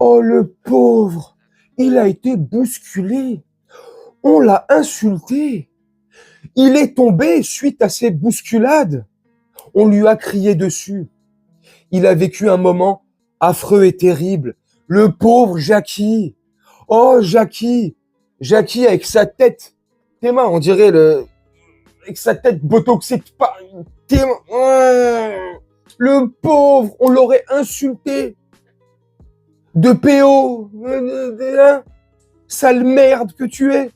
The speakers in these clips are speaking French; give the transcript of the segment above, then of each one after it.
Oh, le pauvre, il a été bousculé. On l'a insulté. Il est tombé suite à ces bousculades. On lui a crié dessus. Il a vécu un moment affreux et terrible. Le pauvre Jackie. Oh, Jackie. Jackie avec sa tête. Tes mains, on dirait avec sa tête botoxée. Tes mains. Le pauvre, on l'aurait insulté. De PO. Sale merde que tu es.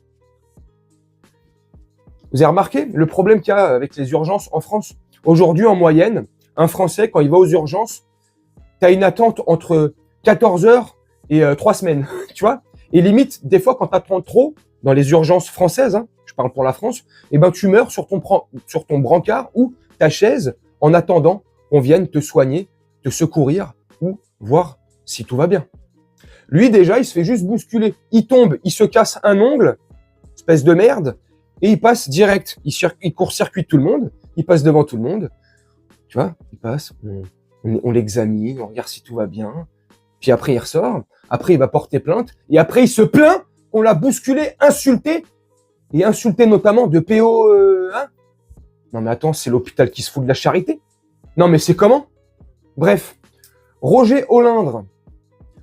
Vous avez remarqué le problème qu'il y a avec les urgences en France? Aujourd'hui, en moyenne, un Français, quand il va aux urgences, tu as une attente entre 14 heures et 3 semaines, tu vois. Et limite, des fois, quand tu attends trop, dans les urgences françaises, hein, je parle pour la France, eh ben, tu meurs sur ton brancard ou ta chaise en attendant qu'on vienne te soigner, te secourir ou voir si tout va bien. Lui, déjà, il se fait juste bousculer. Il tombe, il se casse un ongle, espèce de merde, et il passe direct. Il court-circuite tout le monde, il passe devant tout le monde. Tu vois, il passe, on l'examine, on regarde si tout va bien. Puis après, il ressort. Après, il va porter plainte. Et après, il se plaint qu'on l'a bousculé, insulté. Et insulté notamment de PO... hein. Non mais attends, c'est l'hôpital qui se fout de la charité. Non mais c'est comment? Bref, Roger Olindre,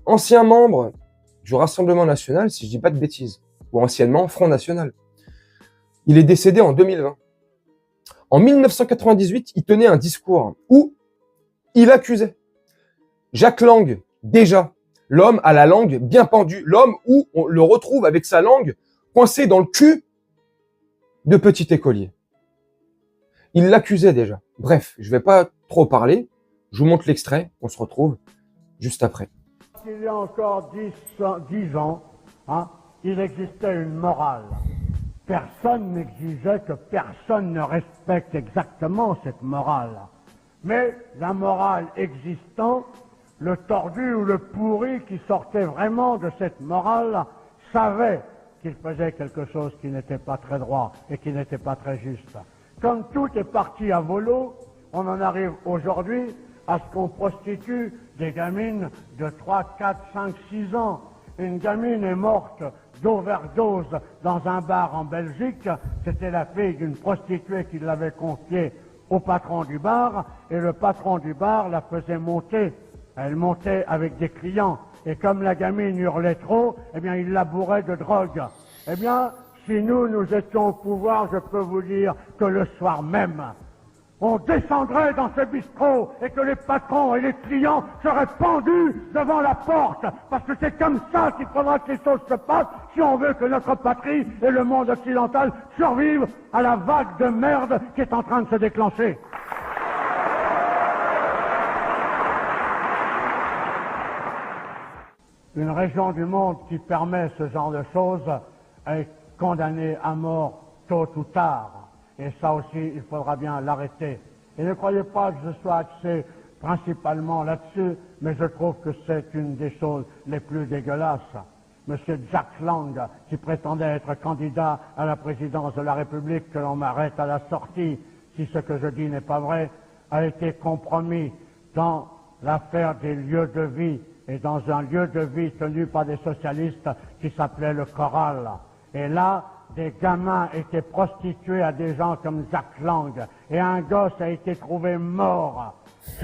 ancien membre du Rassemblement National, si je dis pas de bêtises, ou anciennement Front National. Il est décédé en 2020. En 1998, il tenait un discours où il accusait Jack Lang, déjà, l'homme à la langue bien pendue, l'homme où on le retrouve avec sa langue coincée dans le cul de petit écolier. Il l'accusait déjà. Bref, je vais pas trop parler. Je vous montre l'extrait. On se retrouve juste après. Il y a encore 10 ans, hein, il existait une morale. Personne n'exigeait que personne ne respecte exactement cette morale. Mais la morale existant, le tordu ou le pourri qui sortait vraiment de cette morale savait qu'il faisait quelque chose qui n'était pas très droit et qui n'était pas très juste. Comme tout est parti à volo, on en arrive aujourd'hui à ce qu'on prostitue des gamines de 3, 4, 5, 6 ans. Une gamine est morte d'overdose dans un bar en Belgique. C'était la fille d'une prostituée qui l'avait confiée au patron du bar, et le patron du bar la faisait monter. Elle montait avec des clients, et comme la gamine hurlait trop, eh bien, il la bourrait de drogue. Eh bien, si nous étions au pouvoir, je peux vous dire que le soir même, on descendrait dans ce bistrot et que les patrons et les clients seraient pendus devant la porte, parce que c'est comme ça qu'il faudra que les choses se passent si on veut que notre patrie et le monde occidental survivent à la vague de merde qui est en train de se déclencher. Une région du monde qui permet ce genre de choses est condamnée à mort tôt ou tard. Et ça aussi, il faudra bien l'arrêter. Et ne croyez pas que je sois axé principalement là-dessus, mais je trouve que c'est une des choses les plus dégueulasses. Monsieur Jack Lang, qui prétendait être candidat à la présidence de la République, que l'on m'arrête à la sortie, si ce que je dis n'est pas vrai, a été compromis dans l'affaire des lieux de vie et dans un lieu de vie tenu par des socialistes qui s'appelait le Choral. Et là, des gamins étaient prostitués à des gens comme Jack Lang, et un gosse a été trouvé mort,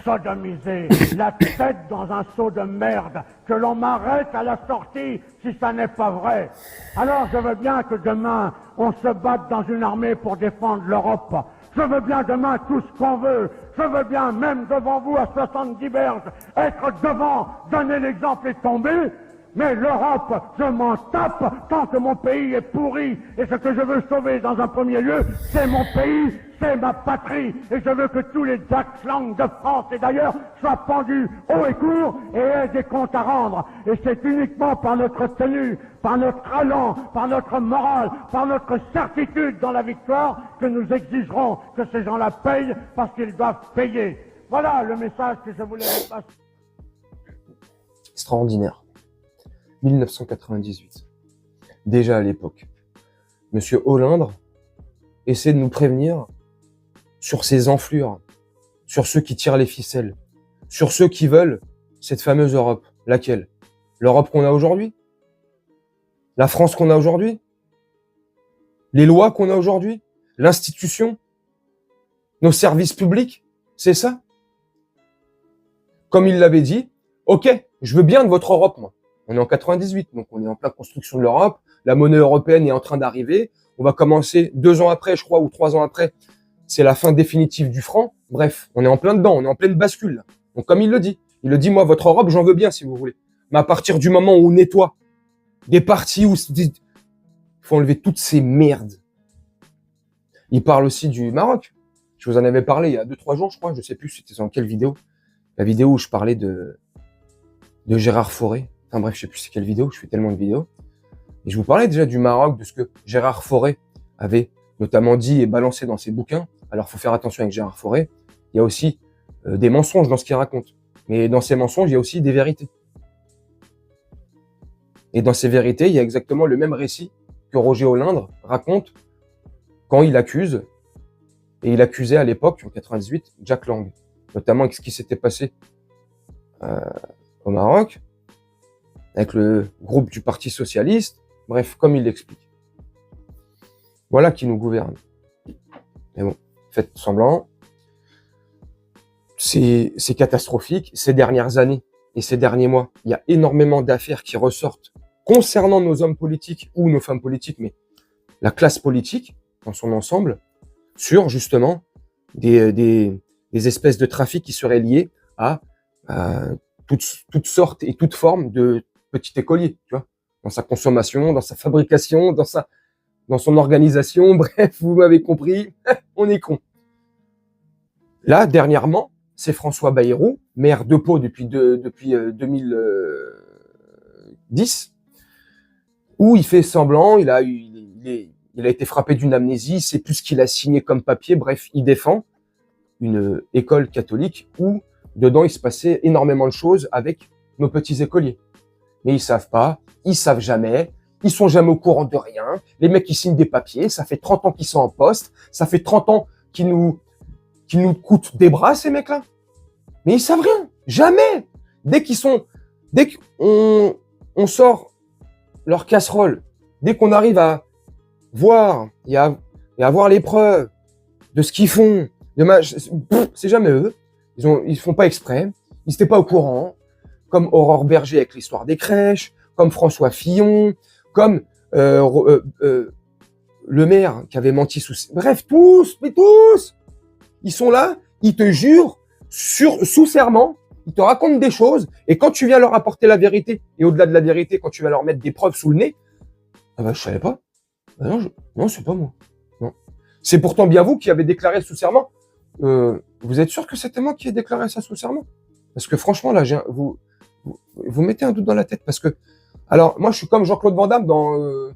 sodomisé, la tête dans un seau de merde, que l'on m'arrête à la sortie si ça n'est pas vrai. Alors je veux bien que demain, on se batte dans une armée pour défendre l'Europe. Je veux bien demain tout ce qu'on veut. Je veux bien, même devant vous à 70 berges, être devant, donner l'exemple et tomber. Mais l'Europe, je m'en tape tant que mon pays est pourri. Et ce que je veux sauver dans un premier lieu, c'est mon pays, c'est ma patrie. Et je veux que tous les Jack Lang de France et d'ailleurs soient pendus haut et court et aient des comptes à rendre. Et c'est uniquement par notre tenue, par notre talent, par notre morale, par notre certitude dans la victoire que nous exigerons que ces gens-là payent parce qu'ils doivent payer. Voilà le message que je voulais vous passer. Extraordinaire. 1998. Déjà à l'époque, Monsieur Olindre essaie de nous prévenir sur ces enflures, sur ceux qui tirent les ficelles, sur ceux qui veulent cette fameuse Europe. Laquelle? L'Europe qu'on a aujourd'hui? La France qu'on a aujourd'hui? Les lois qu'on a aujourd'hui? L'institution? Nos services publics? C'est ça? Comme il l'avait dit, ok, je veux bien de votre Europe, moi. On est en 98, donc on est en pleine construction de l'Europe. La monnaie européenne est en train d'arriver. On va commencer 2 ans après, je crois, ou 3 ans après. C'est la fin définitive du franc. Bref, on est en plein dedans, on est en pleine bascule. Donc comme il le dit, moi, votre Europe, j'en veux bien si vous voulez. Mais à partir du moment où on nettoie des parties où il faut enlever toutes ces merdes. Il parle aussi du Maroc. Je vous en avais parlé il y a 2-3 jours, je crois. Je sais plus c'était dans quelle vidéo. La vidéo où je parlais de Gérard Fauré. Enfin bref, je sais plus c'est quelle vidéo. Je fais tellement de vidéos. Et je vous parlais déjà du Maroc, de ce que Gérard Fauré avait notamment dit et balancé dans ses bouquins. Alors, faut faire attention avec Gérard Fauré. Il y a aussi des mensonges dans ce qu'il raconte. Mais dans ces mensonges, il y a aussi des vérités. Et dans ces vérités, il y a exactement le même récit que Roger Olindre raconte quand il accuse, et il accusait à l'époque, en 98, Jack Lang, notamment avec ce qui s'était passé au Maroc, avec le groupe du Parti Socialiste, bref, comme il l'explique. Voilà qui nous gouverne. Mais bon, faites semblant. C'est catastrophique. Ces dernières années et ces derniers mois, il y a énormément d'affaires qui ressortent concernant nos hommes politiques ou nos femmes politiques, mais la classe politique dans son ensemble, sur justement des espèces de trafics qui seraient liés à toutes sortes et toutes formes de petits écoliers, tu vois, dans sa consommation, dans sa fabrication, dans son organisation, bref, vous m'avez compris, on est con. Là, dernièrement, c'est François Bayrou, maire de Pau depuis 2010, où il fait semblant, il a été frappé d'une amnésie, il sait plus ce qu'il a signé comme papier, bref, il défend une école catholique où, dedans, il se passait énormément de choses avec nos petits écoliers. Mais ils savent pas, ils savent jamais, ils sont jamais au courant de rien, les mecs ils signent des papiers, ça fait 30 ans qu'ils sont en poste, ça fait 30 ans qu'ils nous coûtent des bras, ces mecs-là. Mais ils savent rien, jamais. Dès qu'on sort leur casserole, dès qu'on arrive à voir et à voir les preuves de ce qu'ils font, c'est jamais eux. Ils font pas exprès, ils n'étaient pas au courant. Comme Aurore Berger avec l'histoire des crèches, comme François Fillon, comme le maire qui avait menti bref, tous, ils sont là, ils te jurent sous serment, ils te racontent des choses, et quand tu viens leur apporter la vérité, et au-delà de la vérité, quand tu vas leur mettre des preuves sous le nez, ah bah je savais pas. Ah non, c'est pas moi. Non. C'est pourtant bien vous qui avez déclaré sous serment. Vous êtes sûr que c'était moi qui ai déclaré ça sous serment? Parce que franchement, là, vous mettez un doute dans la tête, parce que, alors, moi, je suis comme Jean-Claude Van Damme dans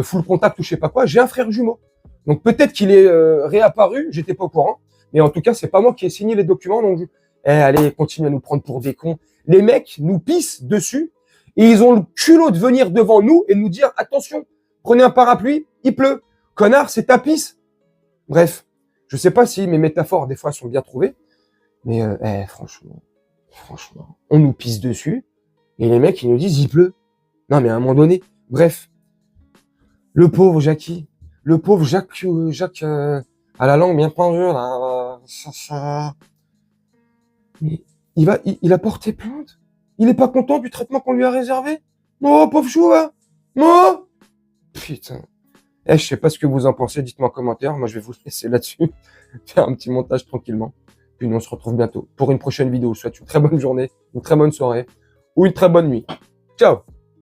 Full Contact ou je sais pas quoi, j'ai un frère jumeau. Donc peut-être qu'il est réapparu, j'étais pas au courant, mais en tout cas, c'est pas moi qui ai signé les documents, donc allez, continuez à nous prendre pour des cons. Les mecs nous pissent dessus, et ils ont le culot de venir devant nous et nous dire, attention, prenez un parapluie, il pleut. Connard, c'est ta pisse. Bref, je sais pas si mes métaphores, des fois, sont bien trouvées, mais franchement, on nous pisse dessus, et les mecs, ils nous disent, il pleut. Non, mais à un moment donné, bref, le pauvre Jacques à la langue bien pendue, là, il a porté plainte. Il est pas content du traitement qu'on lui a réservé. Oh, pauvre chou, hein. Oh, putain. Je sais pas ce que vous en pensez, dites-moi en commentaire. Moi, je vais vous laisser là-dessus, faire un petit montage tranquillement. Puis nous, on se retrouve bientôt pour une prochaine vidéo. Je vous souhaite une très bonne journée, une très bonne soirée ou une très bonne nuit. Ciao!